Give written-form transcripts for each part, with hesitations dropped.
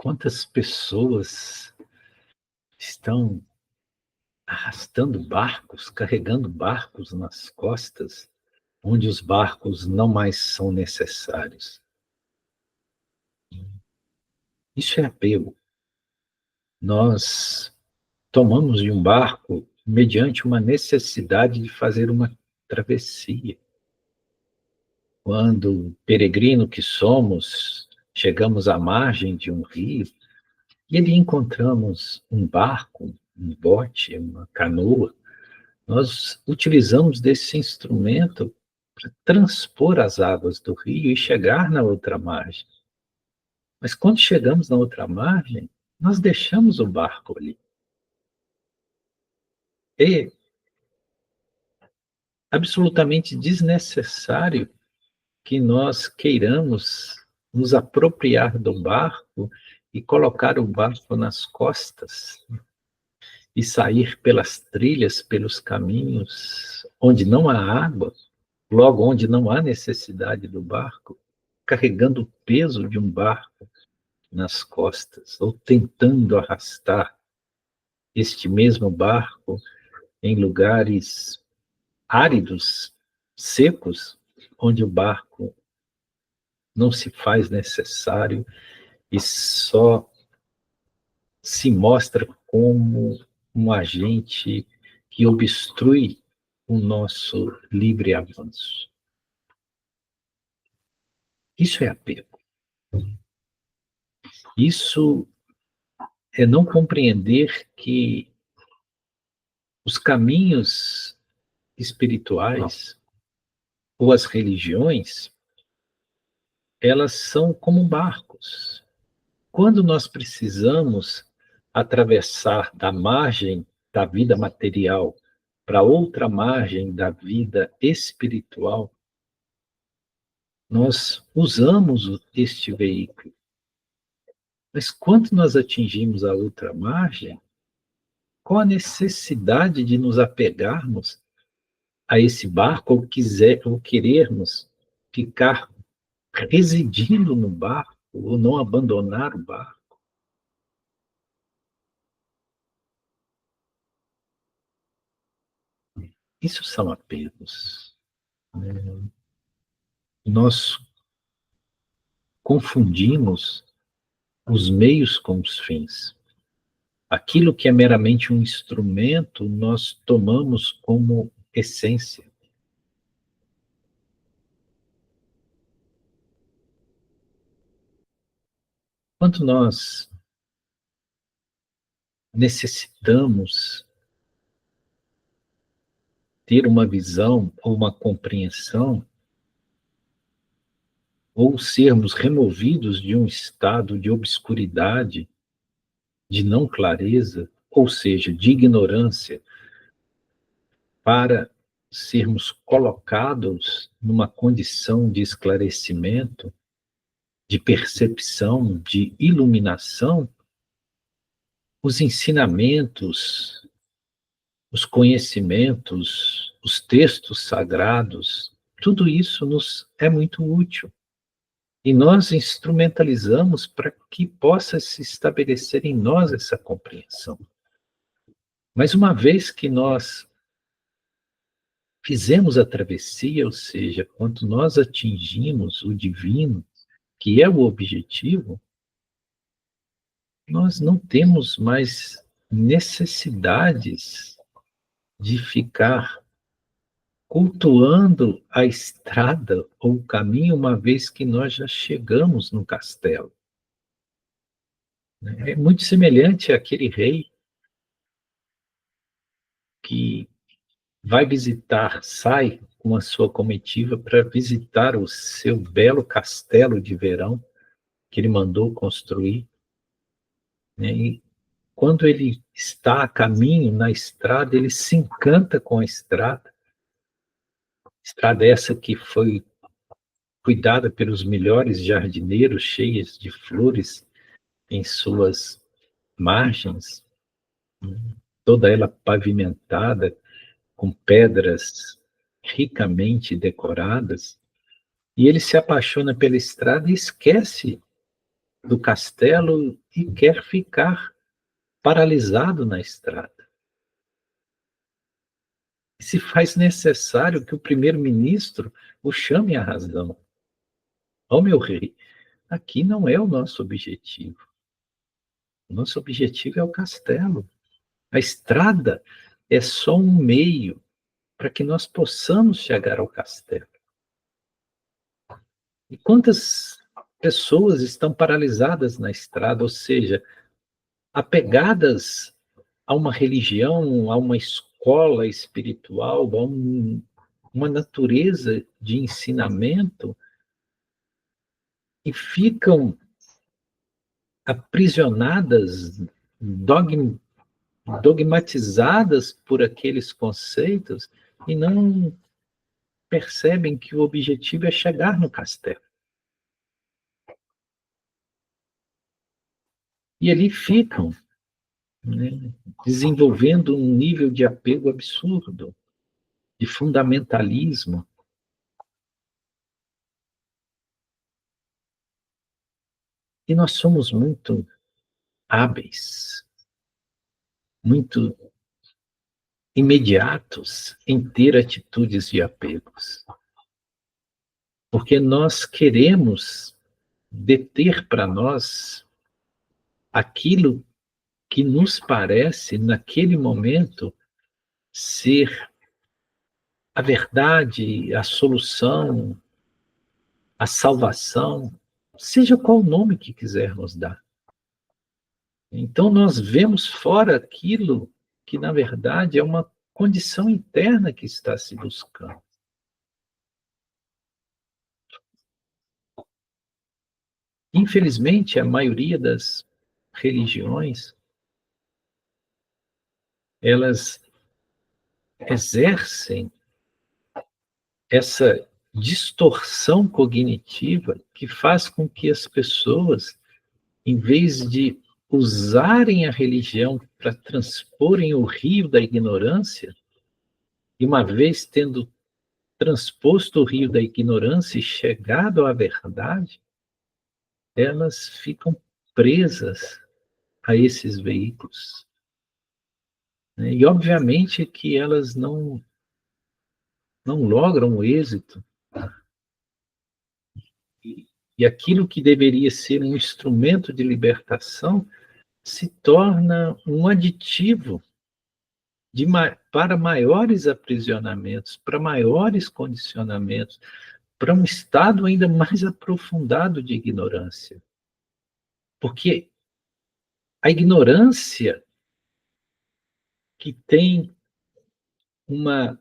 Quantas pessoas estão arrastando barcos, carregando barcos nas costas, onde os barcos não mais são necessários. Isso é apego. Nós tomamos de um barco mediante uma necessidade de fazer uma travessia. Quando, peregrino que somos, chegamos à margem de um rio e ali encontramos um barco, um bote, uma canoa. Nós utilizamos desse instrumento para transpor as águas do rio e chegar na outra margem. Mas quando chegamos na outra margem, nós deixamos o barco ali. É absolutamente desnecessário que nós queiramos nos apropriar do barco e colocar o barco nas costas e sair pelas trilhas, pelos caminhos onde não há água, logo onde não há necessidade do barco, carregando o peso de um barco nas costas, ou tentando arrastar este mesmo barco em lugares áridos, secos, onde o barco não se faz necessário e só se mostra como um agente que obstrui o nosso livre avanço. Isso é apego. Isso é não compreender que os caminhos espirituais ou as religiões, elas são como barcos. Quando nós precisamos atravessar da margem da vida material para outra margem da vida espiritual, nós usamos este veículo. Mas quando nós atingimos a outra margem, qual a necessidade de nos apegarmos a esse barco ou querermos ficar residindo no barco ou não abandonar o barco? Isso são apegos. Nós confundimos os meios com os fins. Aquilo que é meramente um instrumento, nós tomamos como essência. Quando nós necessitamos ter uma visão ou uma compreensão, ou sermos removidos de um estado de obscuridade, de não clareza, ou seja, de ignorância, para sermos colocados numa condição de esclarecimento, de percepção, de iluminação, os ensinamentos, os conhecimentos, os textos sagrados, tudo isso nos é muito útil. E nós instrumentalizamos para que possa se estabelecer em nós essa compreensão. Mas uma vez que nós fizemos a travessia, ou seja, quando nós atingimos o divino, que é o objetivo, nós não temos mais necessidades de ficar cultuando a estrada ou o caminho, uma vez que nós já chegamos no castelo, né? É muito semelhante àquele rei que vai visitar, sai com a sua comitiva para visitar o seu belo castelo de verão que ele mandou construir, né? E quando ele está a caminho na estrada, ele se encanta com a estrada essa que foi cuidada pelos melhores jardineiros, cheias de flores em suas margens, né? Toda ela pavimentada com pedras ricamente decoradas, e ele se apaixona pela estrada e esquece do castelo e quer ficar paralisado na estrada. E se faz necessário que o primeiro-ministro o chame à razão. Ó meu rei, aqui não é o nosso objetivo. O nosso objetivo é o castelo. A estrada é só um meio para que nós possamos chegar ao castelo. E quantas pessoas estão paralisadas na estrada, ou seja, apegadas a uma religião, a uma escola espiritual, a uma natureza de ensinamento, e ficam aprisionadas, dogmatizadas por aqueles conceitos e não percebem que o objetivo é chegar no castelo. E ali ficam, né, desenvolvendo um nível de apego absurdo, de fundamentalismo. E nós somos muito hábeis, muito imediatos em ter atitudes de apegos, porque nós queremos deter para nós aquilo que nos parece, naquele momento, ser a verdade, a solução, a salvação, seja qual o nome que quisermos dar. Então, nós vemos fora aquilo que, na verdade, é uma condição interna que está se buscando. Infelizmente, a maioria das religiões, elas exercem essa distorção cognitiva que faz com que as pessoas, em vez de usarem a religião para transporem o rio da ignorância, e uma vez tendo transposto o rio da ignorância e chegado à verdade, elas ficam presas a esses veículos, né? E obviamente que elas não logram o êxito, e aquilo que deveria ser um instrumento de libertação se torna um aditivo para maiores aprisionamentos, para maiores condicionamentos, para um estado ainda mais aprofundado de ignorância. Porque a ignorância que tem uma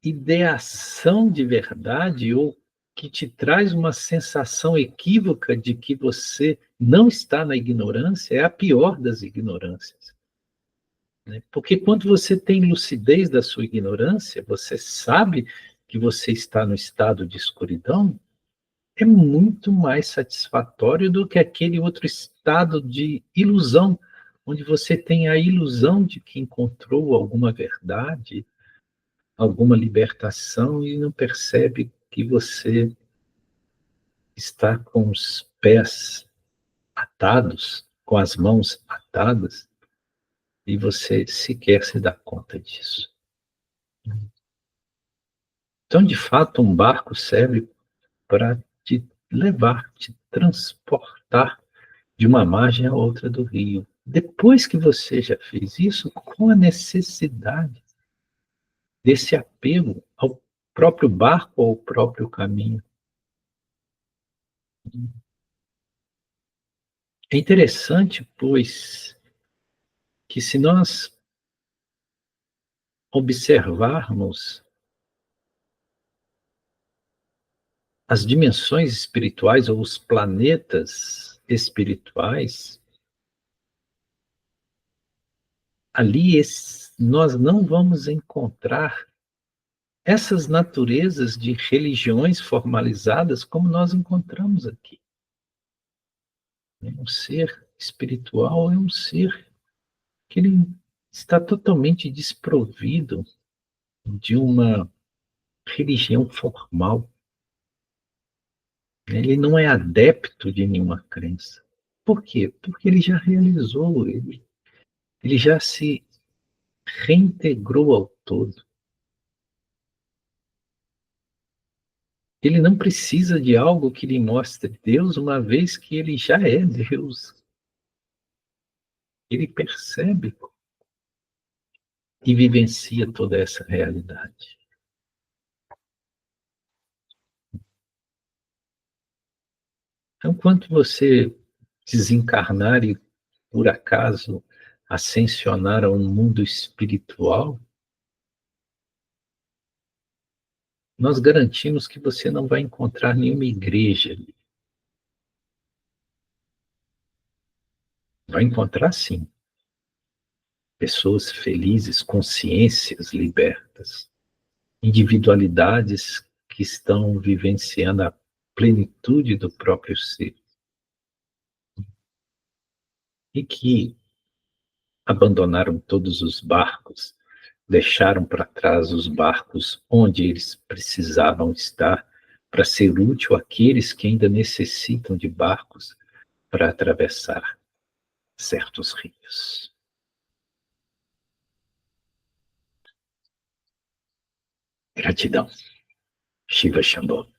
ideação de verdade ou que te traz uma sensação equívoca de que você não está na ignorância é a pior das ignorâncias, né? Porque quando você tem lucidez da sua ignorância, você sabe que você está no estado de escuridão, é muito mais satisfatório do que aquele outro estado de ilusão, onde você tem a ilusão de que encontrou alguma verdade, alguma libertação e não percebe que você está com os pés atados, com as mãos atadas, e você sequer se dá conta disso. Então, de fato, um barco serve para te levar, te transportar de uma margem à outra do rio. Depois que você já fez isso, com a necessidade desse apego próprio barco ou o próprio caminho? É interessante, pois, que se nós observarmos as dimensões espirituais ou os planetas espirituais, ali nós não vamos encontrar essas naturezas de religiões formalizadas como nós encontramos aqui. Um ser espiritual é um ser que ele está totalmente desprovido de uma religião formal. Ele não é adepto de nenhuma crença. Por quê? Porque ele já realizou, ele já se reintegrou ao todo. Ele não precisa de algo que lhe mostre Deus, uma vez que ele já é Deus. Ele percebe e vivencia toda essa realidade. Então, quando você desencarnar e, por acaso, ascensionar ao mundo espiritual, nós garantimos que você não vai encontrar nenhuma igreja ali. Vai encontrar, sim, pessoas felizes, consciências libertas, individualidades que estão vivenciando a plenitude do próprio ser e que abandonaram todos os barcos, deixaram para trás os barcos onde eles precisavam estar para ser útil àqueles que ainda necessitam de barcos para atravessar certos rios. Gratidão. Shiva Shambho.